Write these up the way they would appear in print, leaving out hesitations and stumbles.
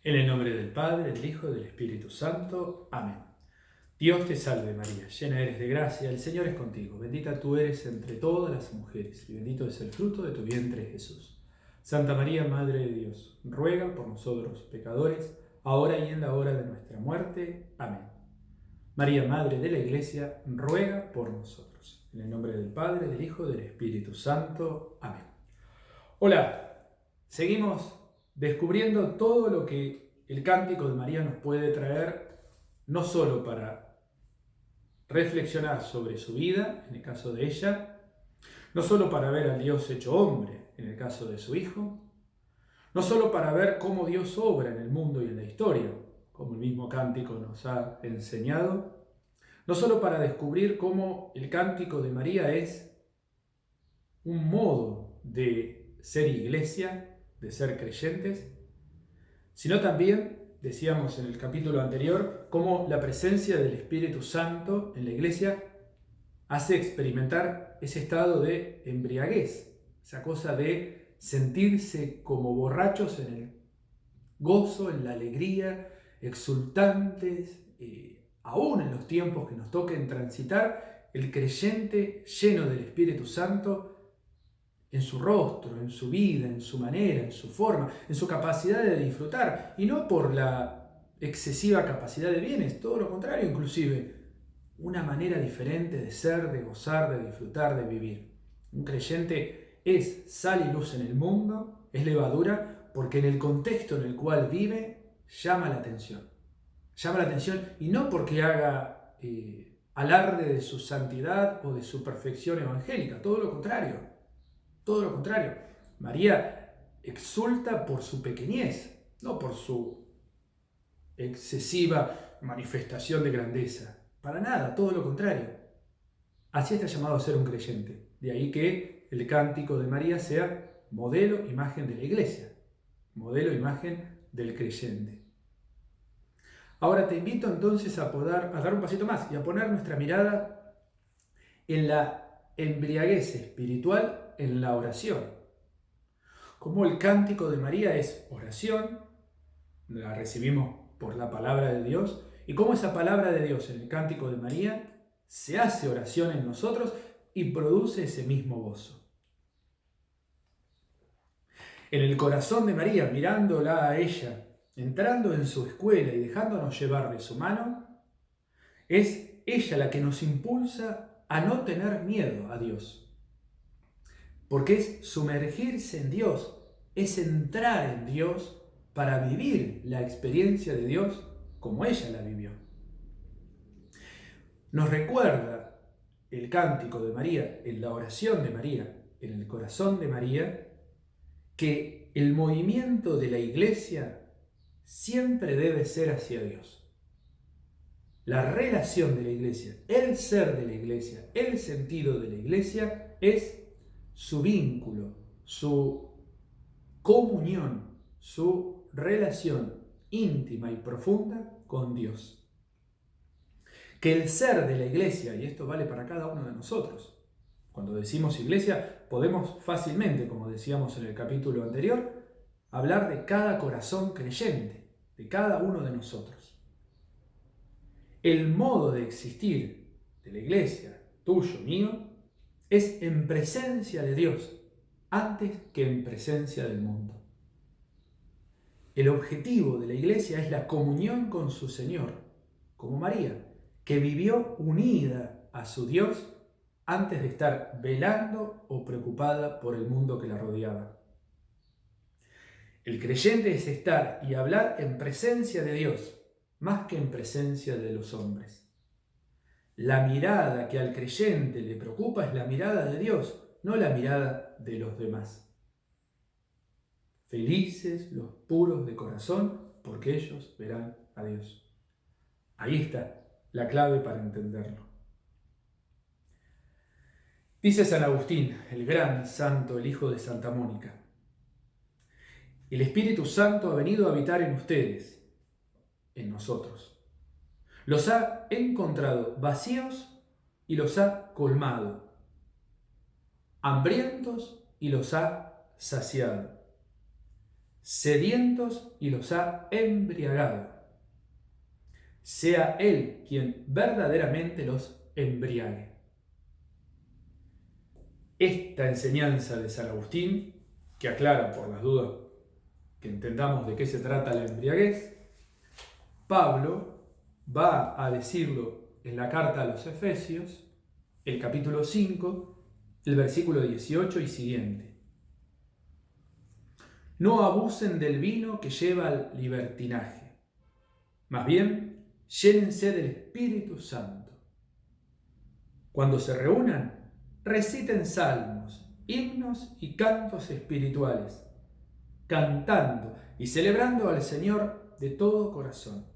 En el nombre del Padre, del Hijo y del Espíritu Santo. Amén. Dios te salve María, llena eres de gracia, el Señor es contigo. Bendita tú eres entre todas las mujeres, y bendito es el fruto de tu vientre Jesús. Santa María, Madre de Dios, ruega por nosotros pecadores, ahora y en la hora de nuestra muerte. Amén. María, Madre de la Iglesia, ruega por nosotros. En el nombre del Padre, del Hijo y del Espíritu Santo. Amén. Hola, seguimos descubriendo todo lo que el cántico de María nos puede traer, no solo para reflexionar sobre su vida, en el caso de ella, no solo para ver al Dios hecho hombre, en el caso de su Hijo, no solo para ver cómo Dios obra en el mundo y en la historia, como el mismo cántico nos ha enseñado, no solo para descubrir cómo el cántico de María es un modo de ser iglesia, de ser creyentes, sino también, decíamos en el capítulo anterior, cómo la presencia del Espíritu Santo en la iglesia hace experimentar ese estado de embriaguez, esa cosa de sentirse como borrachos en el gozo, en la alegría, exultantes, aún en los tiempos que nos toquen transitar, el creyente lleno del Espíritu Santo en su rostro, en su vida, en su manera, en su forma, en su capacidad de disfrutar, y no por la excesiva capacidad de bienes, todo lo contrario, inclusive una manera diferente de ser, de gozar, de disfrutar, de vivir. Un creyente es sal y luz en el mundo, es levadura, porque en el contexto en el cual vive llama la atención. Llama la atención y no porque haga alarde de su santidad o de su perfección evangélica, todo lo contrario. Todo lo contrario, María exulta por su pequeñez, no por su excesiva manifestación de grandeza. Para nada, todo lo contrario. Así está llamado a ser un creyente. De ahí que el cántico de María sea modelo, imagen de la iglesia, modelo, imagen del creyente. Ahora te invito entonces a dar un pasito más y a poner nuestra mirada en la embriaguez espiritual, en la oración. Como el cántico de María es oración, la recibimos por la palabra de Dios, y cómo esa palabra de Dios en el cántico de María se hace oración en nosotros y produce ese mismo gozo. En el corazón de María, mirándola a ella, entrando en su escuela y dejándonos llevar de su mano, es ella la que nos impulsa a no tener miedo a Dios. Porque es sumergirse en Dios, es entrar en Dios para vivir la experiencia de Dios como ella la vivió. Nos recuerda el cántico de María, en la oración de María, en el corazón de María, que el movimiento de la iglesia siempre debe ser hacia Dios. La relación de la iglesia, el ser de la iglesia, el sentido de la iglesia es su vínculo, su comunión, su relación íntima y profunda con Dios. Que el ser de la iglesia, y esto vale para cada uno de nosotros, cuando decimos iglesia, podemos fácilmente, como decíamos en el capítulo anterior, hablar de cada corazón creyente, de cada uno de nosotros. El modo de existir de la iglesia, tuyo, mío, es en presencia de Dios, antes que en presencia del mundo. El objetivo de la iglesia es la comunión con su Señor, como María, que vivió unida a su Dios antes de estar velando o preocupada por el mundo que la rodeaba. El creyente es estar y hablar en presencia de Dios, más que en presencia de los hombres. La mirada que al creyente le preocupa es la mirada de Dios, no la mirada de los demás. Felices los puros de corazón, porque ellos verán a Dios. Ahí está la clave para entenderlo. Dice San Agustín, el gran santo, el hijo de Santa Mónica: el Espíritu Santo ha venido a habitar en ustedes, en nosotros. Los ha encontrado vacíos y los ha colmado, hambrientos y los ha saciado, sedientos y los ha embriagado. Sea Él quien verdaderamente los embriague. Esta enseñanza de San Agustín, que aclara por las dudas que entendamos de qué se trata la embriaguez, Pablo va a decirlo en la carta a los Efesios, el capítulo 5, el versículo 18 y siguiente. No abusen del vino que lleva al libertinaje, más bien llénense del Espíritu Santo. Cuando se reúnan, reciten salmos, himnos y cantos espirituales, cantando y celebrando al Señor de todo corazón.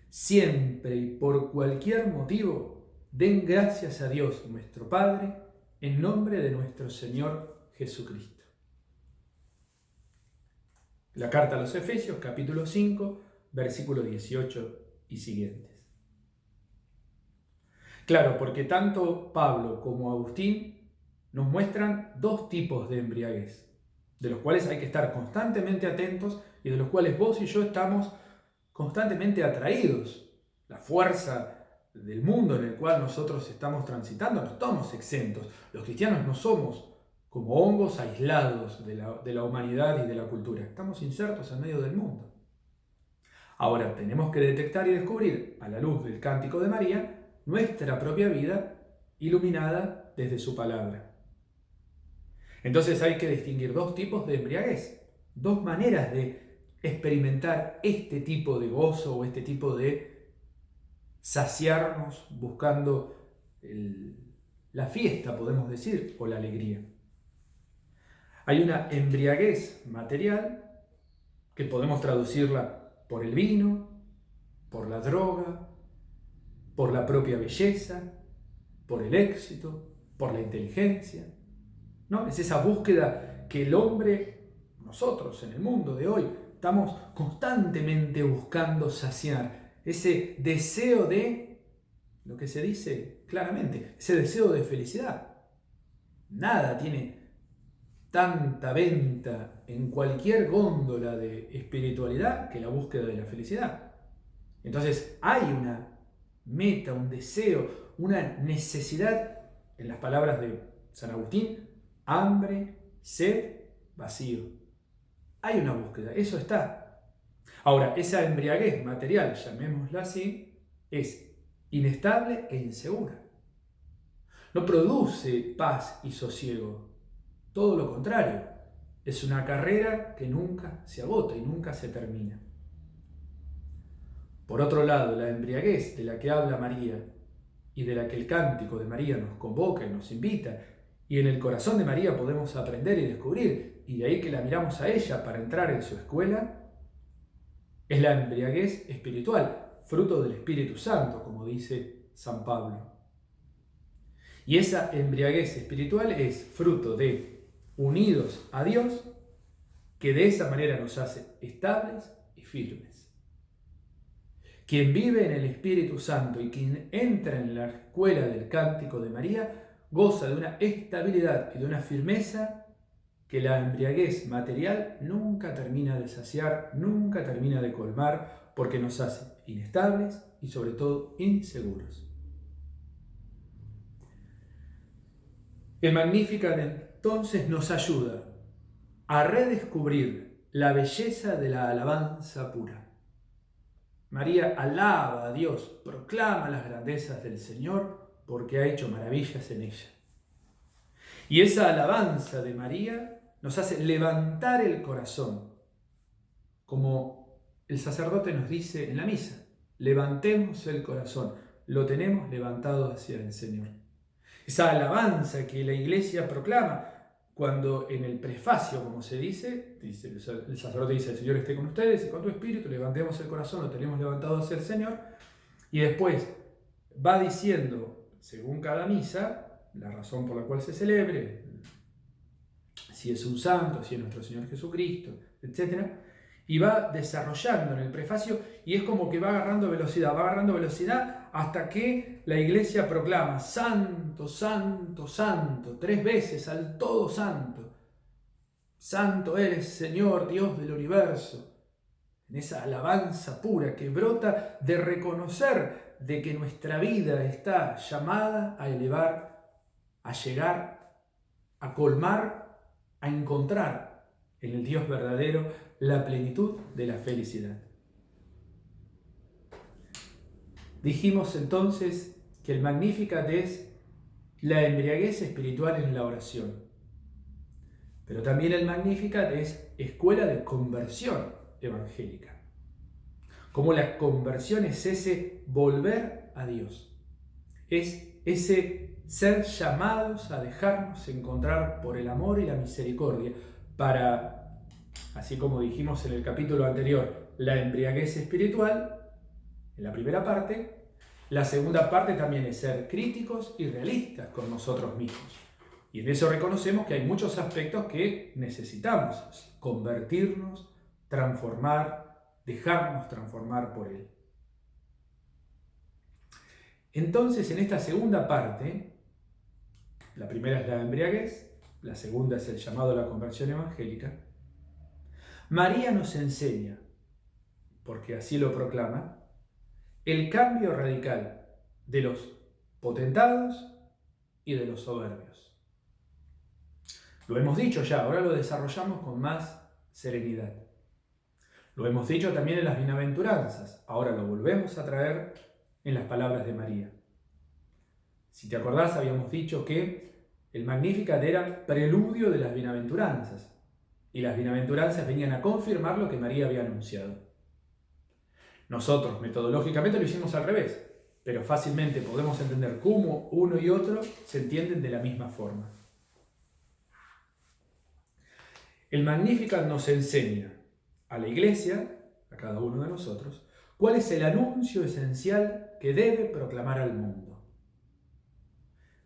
Siempre y por cualquier motivo, den gracias a Dios nuestro Padre, en nombre de nuestro Señor Jesucristo. La carta a los Efesios, capítulo 5, versículo 18 y siguientes. Claro, porque tanto Pablo como Agustín nos muestran dos tipos de embriaguez, de los cuales hay que estar constantemente atentos y de los cuales vos y yo estamos constantemente atraídos. La fuerza del mundo en el cual nosotros estamos transitando, no estamos exentos. Los cristianos no somos como hongos aislados de la humanidad y de la cultura. Estamos insertos en medio del mundo. Ahora tenemos que detectar y descubrir, a la luz del Cántico de María, nuestra propia vida iluminada desde su palabra. Entonces hay que distinguir dos tipos de embriaguez, dos maneras de experimentar este tipo de gozo o este tipo de saciarnos buscando la fiesta, podemos decir, o la alegría. Hay una embriaguez material que podemos traducirla por el vino, por la droga, por la propia belleza, por el éxito, por la inteligencia, ¿no? Es esa búsqueda que el hombre, nosotros en el mundo de hoy, estamos constantemente buscando saciar. Ese deseo de, lo que se dice claramente, ese deseo de felicidad. Nada tiene tanta venta en cualquier góndola de espiritualidad que la búsqueda de la felicidad. Entonces hay una meta, un deseo, una necesidad, en las palabras de San Agustín, hambre, sed, vacío. Hay una búsqueda, eso está. Ahora, esa embriaguez material, llamémosla así, es inestable e insegura. No produce paz y sosiego. Todo lo contrario, es una carrera que nunca se agota y nunca se termina. Por otro lado, la embriaguez de la que habla María y de la que el Cántico de María nos convoca y nos invita, y en el corazón de María podemos aprender y descubrir, y de ahí que la miramos a ella para entrar en su escuela, es la embriaguez espiritual, fruto del Espíritu Santo, como dice San Pablo. Y esa embriaguez espiritual es fruto de unidos a Dios, que de esa manera nos hace estables y firmes. Quien vive en el Espíritu Santo y quien entra en la escuela del Cántico de María goza de una estabilidad y de una firmeza que la embriaguez material nunca termina de saciar, nunca termina de colmar, porque nos hace inestables y sobre todo inseguros. El Magnificat entonces nos ayuda a redescubrir la belleza de la alabanza pura. María alaba a Dios, proclama las grandezas del Señor porque ha hecho maravillas en ella. Y esa alabanza de María nos hace levantar el corazón, como el sacerdote nos dice en la misa, levantemos el corazón, lo tenemos levantado hacia el Señor. Esa alabanza que la Iglesia proclama cuando en el prefacio, como se dice, el sacerdote dice, el Señor esté con ustedes y con tu espíritu, levantemos el corazón, lo tenemos levantado hacia el Señor, y después va diciendo, según cada misa, la razón por la cual se celebre, si es un santo, si es nuestro Señor Jesucristo, etc. Y va desarrollando en el prefacio y es como que va agarrando velocidad hasta que la Iglesia proclama santo, santo, santo, 3 veces al todo santo. Santo eres, Señor, Dios del universo. En esa alabanza pura que brota de reconocer de que nuestra vida está llamada a elevar, a llegar, a colmar, a encontrar en el Dios verdadero la plenitud de la felicidad. Dijimos entonces que el Magnificat es la embriaguez espiritual en la oración. Pero también el Magnificat es escuela de conversión evangélica. Como la conversión es ese volver a Dios. Es ese ser llamados a dejarnos encontrar por el amor y la misericordia para, así como dijimos en el capítulo anterior, la embriaguez espiritual, en la primera parte. La segunda parte también es ser críticos y realistas con nosotros mismos. Y en eso reconocemos que hay muchos aspectos que necesitamos convertirnos, transformar, dejarnos transformar por Él. Entonces, en esta segunda parte, la primera es la embriaguez, la segunda es el llamado a la conversión evangélica, María nos enseña, porque así lo proclama, el cambio radical de los potentados y de los soberbios. Lo hemos dicho ya, ahora lo desarrollamos con más serenidad. Lo hemos dicho también en las bienaventuranzas, ahora lo volvemos a traer en las palabras de María. Si te acordás, habíamos dicho que el Magnificat era preludio de las bienaventuranzas, y las bienaventuranzas venían a confirmar lo que María había anunciado. Nosotros, metodológicamente, lo hicimos al revés, pero fácilmente podemos entender cómo uno y otro se entienden de la misma forma. El Magnificat nos enseña a la Iglesia, a cada uno de nosotros, cuál es el anuncio esencial que debe proclamar al mundo.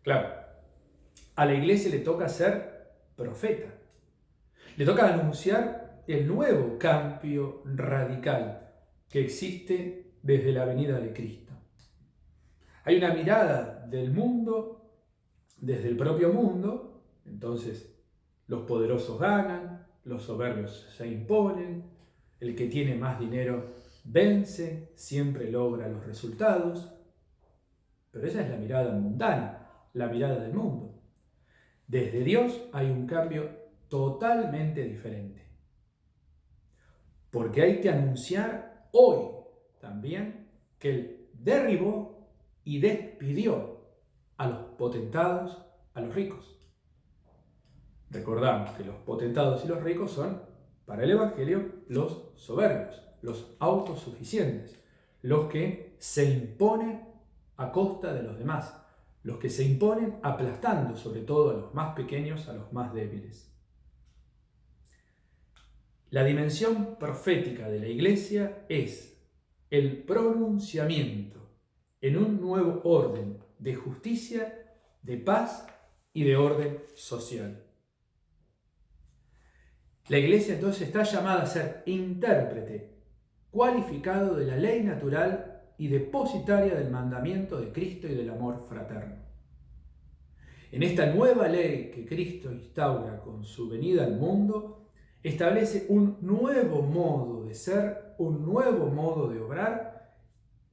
Claro, a la Iglesia le toca ser profeta, le toca anunciar el nuevo cambio radical que existe desde la venida de Cristo. Hay una mirada del mundo, desde el propio mundo, entonces los poderosos ganan, los soberbios se imponen, el que tiene más dinero vence, siempre logra los resultados, pero esa es la mirada mundana, la mirada del mundo. Desde Dios hay un cambio totalmente diferente, porque hay que anunciar hoy también que Él derribó y despidió a los potentados, a los ricos. Recordamos que los potentados y los ricos son, para el Evangelio, los soberbios, los autosuficientes, los que se imponen a costa de los demás, los que se imponen aplastando sobre todo a los más pequeños, a los más débiles. La dimensión profética de la Iglesia es el pronunciamiento en un nuevo orden de justicia, de paz y de orden social. La Iglesia entonces está llamada a ser intérprete, cualificado de la ley natural y depositaria del mandamiento de Cristo y del amor fraterno. En esta nueva ley que Cristo instaura con su venida al mundo, establece un nuevo modo de ser, un nuevo modo de obrar,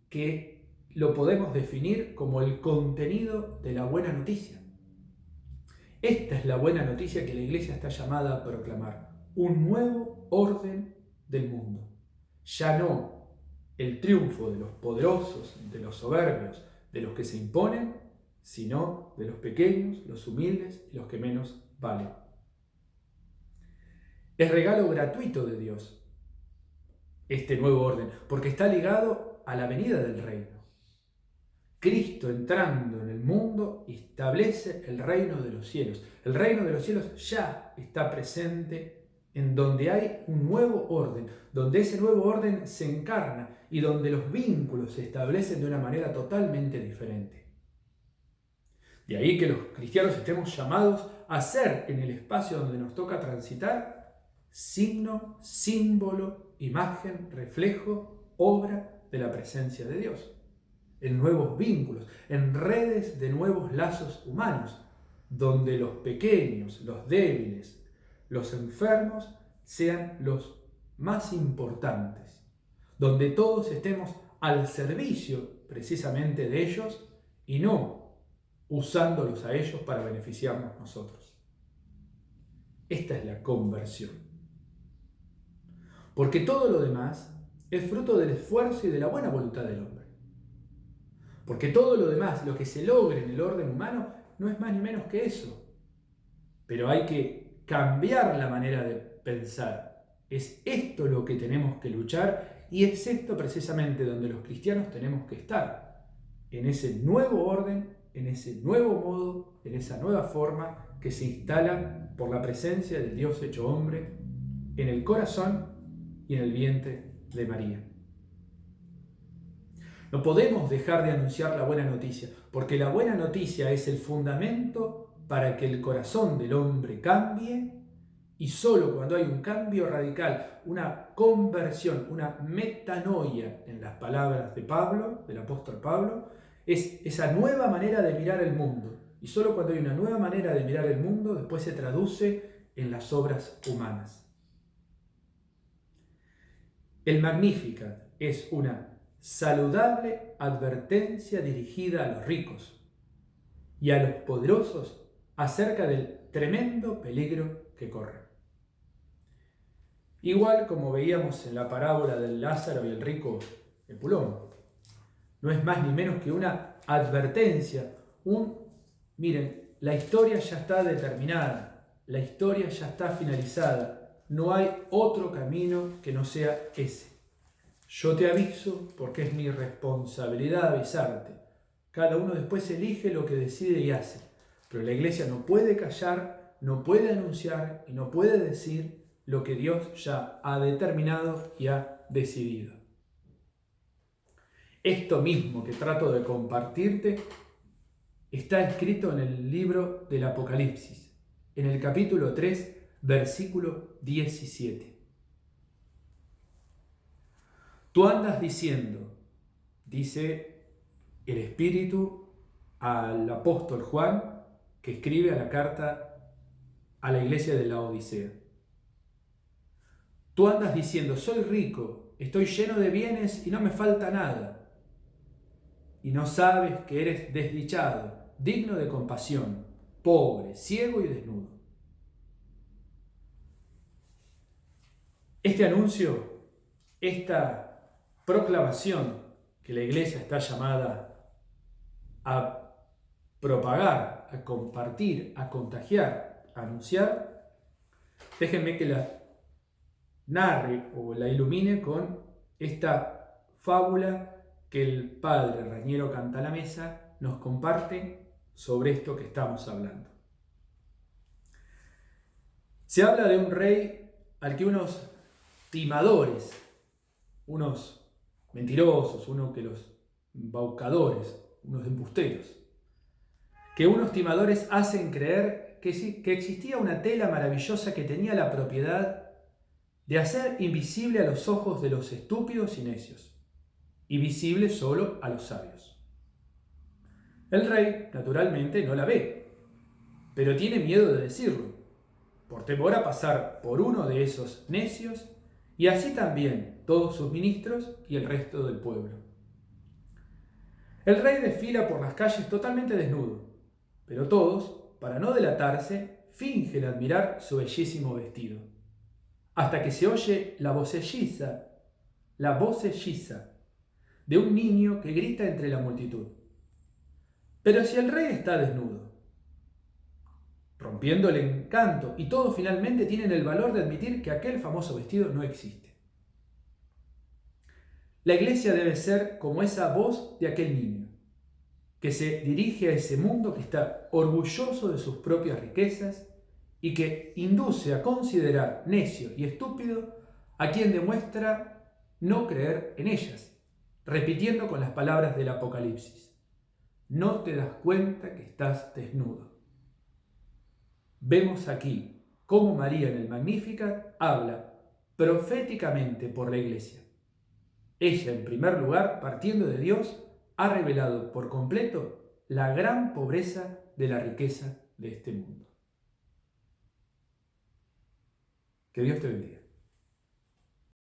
que lo podemos definir como el contenido de la buena noticia. Esta es la buena noticia que la Iglesia está llamada a proclamar. Un nuevo orden del mundo. Ya no el triunfo de los poderosos, de los soberbios, de los que se imponen, sino de los pequeños, los humildes y los que menos valen. Es regalo gratuito de Dios este nuevo orden, porque está ligado a la venida del reino. Cristo entrando en el mundo establece el reino de los cielos. El reino de los cielos ya está presente en donde hay un nuevo orden, donde ese nuevo orden se encarna y donde los vínculos se establecen de una manera totalmente diferente. De ahí que los cristianos estemos llamados a ser en el espacio donde nos toca transitar signo, símbolo, imagen, reflejo, obra de la presencia de Dios. En nuevos vínculos, en redes de nuevos lazos humanos, donde los pequeños, los débiles, los enfermos sean los más importantes, donde todos estemos al servicio precisamente de ellos y no usándolos a ellos para beneficiarnos nosotros. Esta es la conversión. Porque todo lo demás es fruto del esfuerzo y de la buena voluntad del hombre. Porque todo lo demás, lo que se logra en el orden humano, no es más ni menos que eso. Pero hay que cambiar la manera de pensar. Es esto lo que tenemos que luchar y es esto precisamente donde los cristianos tenemos que estar. En ese nuevo orden, en ese nuevo modo, en esa nueva forma que se instala por la presencia del Dios hecho hombre en el corazón y en el vientre de María. No podemos dejar de anunciar la buena noticia, porque la buena noticia es el fundamento para que el corazón del hombre cambie, y solo cuando hay un cambio radical, una conversión, una metanoia en las palabras de Pablo, del apóstol Pablo, es esa nueva manera de mirar el mundo. Y solo cuando hay una nueva manera de mirar el mundo, después se traduce en las obras humanas. El Magnificat es una saludable advertencia dirigida a los ricos y a los poderosos acerca del tremendo peligro que corren. Igual como veíamos en la parábola del Lázaro y el rico Epulón, no es más ni menos que una advertencia, miren, la historia ya está determinada, la historia ya está finalizada. No hay otro camino que no sea ese. Yo te aviso porque es mi responsabilidad avisarte. Cada uno después elige lo que decide y hace. Pero la iglesia no puede callar, no puede anunciar y no puede decir lo que Dios ya ha determinado y ha decidido. Esto mismo que trato de compartirte está escrito en el libro del Apocalipsis, en el capítulo 3, versículo 17. Tú andas diciendo, dice el Espíritu al apóstol Juan, que escribe a la carta a la iglesia de la Odisea. Tú andas diciendo, soy rico, estoy lleno de bienes y no me falta nada. Y no sabes que eres desdichado, digno de compasión, pobre, ciego y desnudo. Este anuncio, esta proclamación que la iglesia está llamada a propagar, a compartir, a contagiar, a anunciar, déjenme que la narre o la ilumine con esta fábula que el padre Rañero Cantalamessa nos comparte sobre esto que estamos hablando. Se habla de un rey al que unos timadores, unos mentirosos, unos que los embaucadores, unos embusteros, que unos timadores hacen creer que existía una tela maravillosa que tenía la propiedad de hacer invisible a los ojos de los estúpidos y necios, y visible solo a los sabios. El rey, naturalmente, no la ve, pero tiene miedo de decirlo, por temor a pasar por uno de esos necios, y así también todos sus ministros y el resto del pueblo. El rey desfila por las calles totalmente desnudo, pero todos, para no delatarse, fingen admirar su bellísimo vestido, hasta que se oye la voceciza de un niño que grita entre la multitud. Pero si el rey está desnudo, rompiendo el encanto, y todos finalmente tienen el valor de admitir que aquel famoso vestido no existe. La iglesia debe ser como esa voz de aquel niño, que se dirige a ese mundo que está orgulloso de sus propias riquezas y que induce a considerar necio y estúpido a quien demuestra no creer en ellas, repitiendo con las palabras del Apocalipsis: no te das cuenta que estás desnudo. Vemos aquí cómo María en el Magnificat habla proféticamente por la iglesia. Ella, en primer lugar, partiendo de Dios, ha revelado por completo la gran pobreza de la riqueza de este mundo. Que Dios te bendiga.